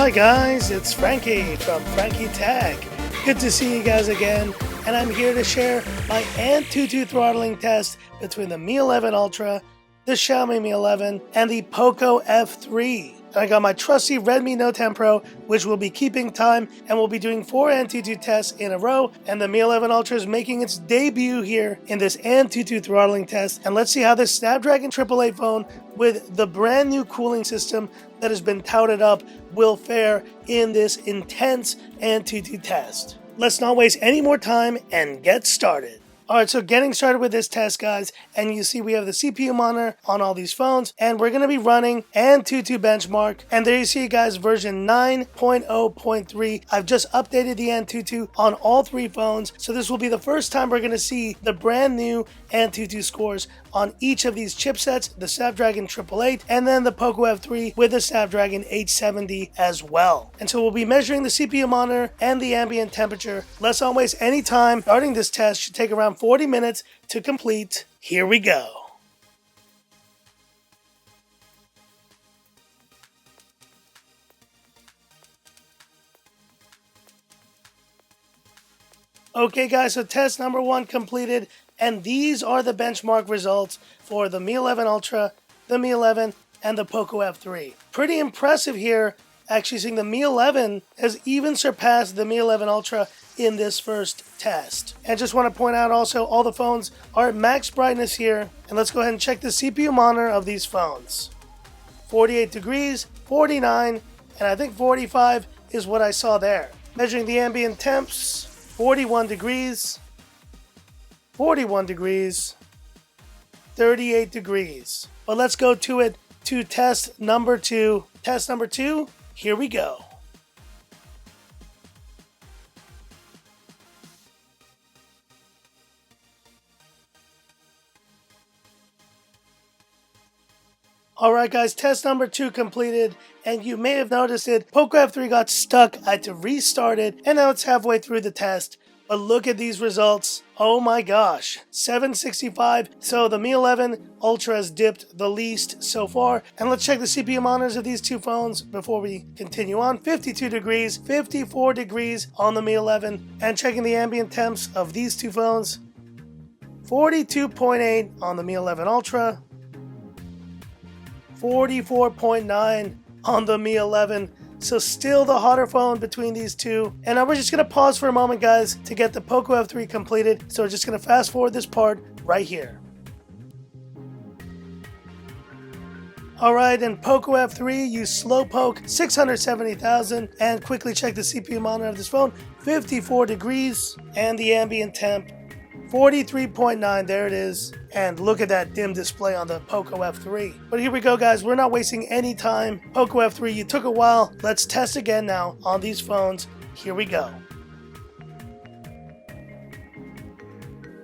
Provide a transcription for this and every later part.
Hi guys, it's Frankie from Frankie Tag. Good to see you guys again, and I'm here to share my ANTUTU throttling test between the Mi 11 Ultra, the Xiaomi Mi 11, and the POCO F3. And I got my trusty Redmi Note 10 Pro, which will be keeping time, and we'll be doing 4 ANTUTU tests in a row, and the Mi 11 Ultra is making its debut here in this ANTUTU throttling test. And let's see how this Snapdragon 888 phone with the brand new cooling system that has been touted up will fare in this intense ANTUTU test. Let's not waste any more time and get started. Alright, so getting started with this test, guys, and you see we have the CPU monitor on all these phones, and we're going to be running ANTUTU benchmark, and there you see, guys, version 9.0.3. I've just updated the ANTUTU on all 3 phones, so this will be the first time we're going to see the brand new ANTUTU scores on each of these chipsets, the Snapdragon 888, and then the POCO F3 with the Snapdragon 870 as well. And so we'll be measuring the CPU monitor and the ambient temperature. Let's not waste any time. Starting this test should take around 40 minutes to complete. Here we go. Okay guys, so test number 1 completed, and these are the benchmark results for the Mi 11 Ultra, the Mi 11, and the POCO F3. Pretty impressive here, actually seeing the Mi 11 has even surpassed the Mi 11 Ultra in this first test. And just want to point out also, all the phones are at max brightness here, and let's go ahead and check the CPU monitor of these phones. 48 degrees, 49, and I think 45 is what I saw there. Measuring the ambient temps, 41 degrees, 41 degrees, 38 degrees. But let's go to it to test number 2. Test number 2, here we go. Alright guys, test number 2 completed, and you may have noticed it, POCO F3 got stuck. I had to restart it, and now it's halfway through the test. But look at these results. Oh my gosh, 765. So the Mi 11 Ultra has dipped the least so far. And let's check the CPU monitors of these 2 phones before we continue on. 52 degrees, 54 degrees on the Mi 11. And checking the ambient temps of these 2 phones. 42.8 on the Mi 11 Ultra. 44.9 on the Mi 11. So still the hotter phone between these 2. And now we're just going to pause for a moment, guys, to get the POCO F3 completed. So we're just going to fast forward this part right here. Alright, in POCO F3, you slowpoke 670,000 and quickly check the CPU monitor of this phone. 54 degrees and the ambient temp 43.9, there it is. And look at that dim display on the POCO F3. But here we go, guys. We're not wasting any time. POCO F3, you took a while. Let's test again now on these phones. Here we go.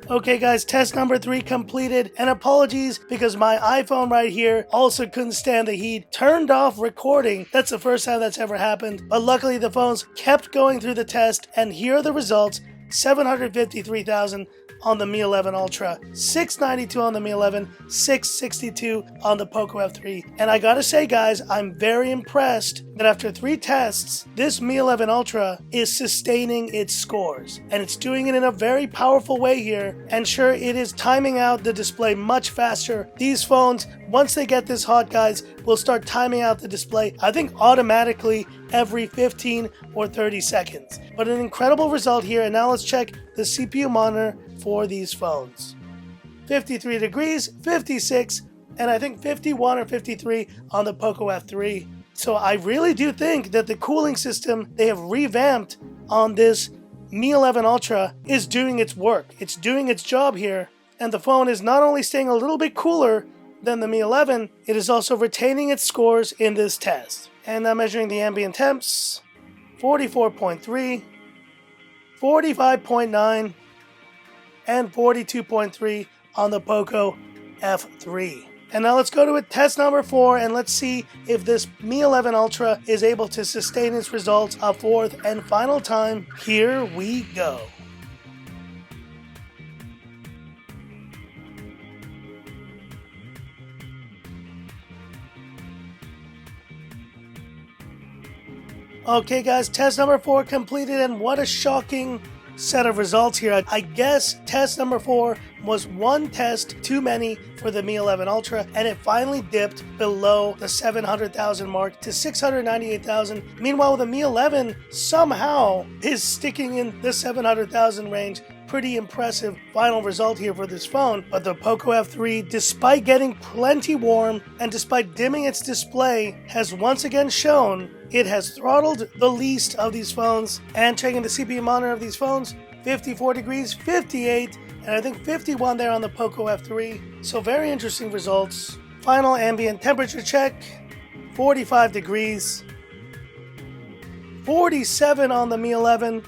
Okay guys, test number 3 completed, and apologies because my iPhone right here also couldn't stand the heat, turned off recording. That's the first time that's ever happened, but luckily the phones kept going through the test, and here are the results. 753,000 on the Mi 11 Ultra, 692 on the Mi 11, 662 on the POCO F3. And I gotta say, guys, I'm very impressed that after 3 tests, this Mi 11 Ultra is sustaining its scores. And it's doing it in a very powerful way here. And sure, it is timing out the display much faster. These phones, once they get this hot, guys, will start timing out the display, I think automatically every 15 or 30 seconds. But an incredible result here, and now let's check the CPU monitor for these phones. 53 degrees, 56, and I think 51 or 53 on the POCO F3. So I really do think that the cooling system they have revamped on this Mi 11 Ultra is doing its work. It's doing its job here, and the phone is not only staying a little bit cooler than the Mi 11, it is also retaining its scores in this test. And now measuring the ambient temps, 44.3, 45.9, and 42.3 on the POCO F3. And now let's go to test number 4, and let's see if this Mi 11 Ultra is able to sustain its results a 4th and final time. Here we go. Okay guys, test number 4 completed, and what a shocking set of results here. I guess test number 4 was one test too many for the Mi 11 Ultra, and it finally dipped below the 700,000 mark to 698,000. Meanwhile, the Mi 11 somehow is sticking in the 700,000 range. Pretty impressive final result here for this phone. But the POCO F3, despite getting plenty warm and despite dimming its display, has once again shown it has throttled the least of these phones. And checking the CPU monitor of these phones, 54 degrees, 58, and I think 51 there on the POCO F3. So very interesting results. Final ambient temperature check, 45 degrees, 47 on the Mi 11,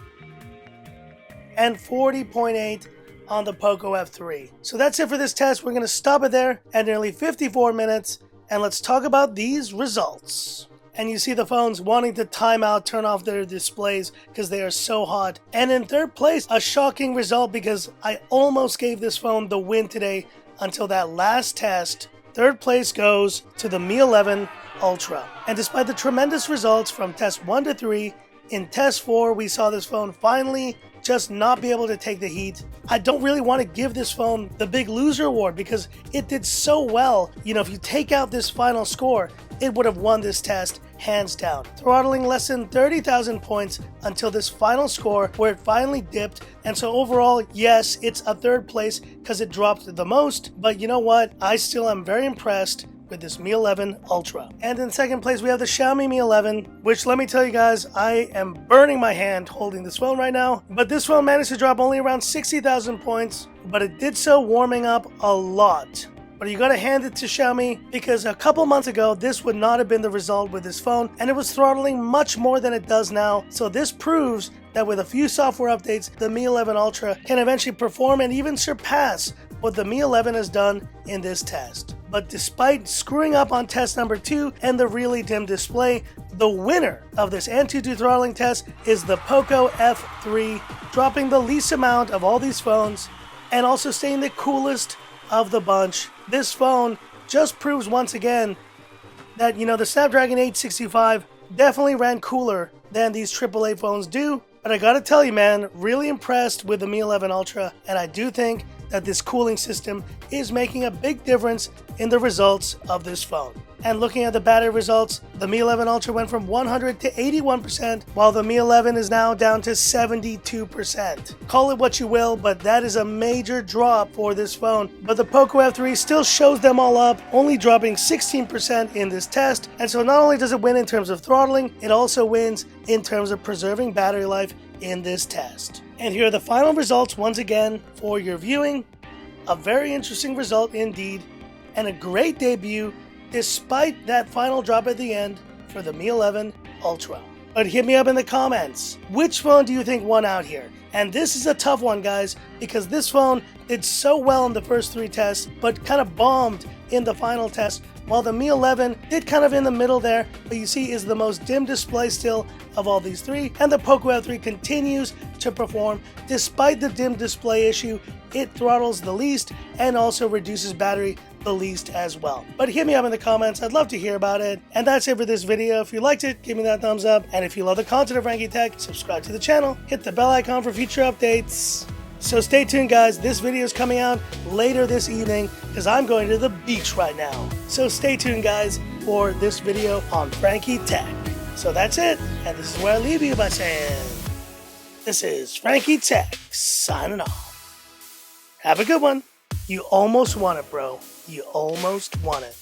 and 40.8 on the POCO F3. So that's it for this test. We're going to stop it there at nearly 54 minutes, and let's talk about these results. And you see the phones wanting to time out, turn off their displays because they are so hot. And in third place, a shocking result because I almost gave this phone the win today until that last test. Third place goes to the Mi 11 Ultra. And despite the tremendous results from test 1 to 3, in test 4 we saw this phone finally just not be able to take the heat. I don't really want to give this phone the big loser award because it did so well. You know, if you take out this final score, it would have won this test hands down, throttling less than 30,000 points until this final score where it finally dipped. And so overall, yes, it's a third place because it dropped the most, but you know what? I still am very impressed with this Mi 11 Ultra. And in second place, we have the Xiaomi Mi 11, which let me tell you guys, I am burning my hand holding this phone right now. But this phone managed to drop only around 60,000 points, but it did so warming up a lot. But you gotta hand it to Xiaomi because a couple months ago, this would not have been the result with this phone, and it was throttling much more than it does now. So this proves that with a few software updates, the Mi 11 Ultra can eventually perform and even surpass what the Mi 11 has done in this test. But despite screwing up on test number 2 and the really dim display, the winner of this ANTUTU throttling test is the POCO F3, dropping the least amount of all these phones and also staying the coolest of the bunch. This phone just proves once again that, you know, the Snapdragon 865 definitely ran cooler than these AAA phones do. But I gotta tell you, man, really impressed with the Mi 11 Ultra, and I do think that this cooling system is making a big difference in the results of this phone. And looking at the battery results, the Mi 11 Ultra went from 100 to 81%, while the Mi 11 is now down to 72%. Call it what you will, but that is a major drop for this phone. But the POCO F3 still shows them all up, only dropping 16% in this test. And so not only does it win in terms of throttling, it also wins in terms of preserving battery life in this test. And here are the final results once again for your viewing. A very interesting result indeed, and a great debut despite that final drop at the end for the Mi 11 Ultra. But hit me up in the comments. Which phone do you think won out here? And this is a tough one, guys, because this phone did so well in the first 3 tests, but kind of bombed in the final test, while the Mi 11 did kind of in the middle there, but you see is the most dim display still of all these 3, and the POCO F3 continues to perform despite the dim display issue. It throttles the least and also reduces battery the least as well. But hit me up in the comments, I'd love to hear about it. And that's it for this video. If you liked it, give me that thumbs up, and if you love the content of Frankie Tech, subscribe to the channel, hit the bell icon for future updates. So stay tuned, guys. This video is coming out later this evening because I'm going to the beach right now. So stay tuned, guys, for this video on Frankie Tech. So that's it, and this is where I leave you by saying, this is Frankie Tech signing off. Have a good one. You almost won it, bro. You almost won it.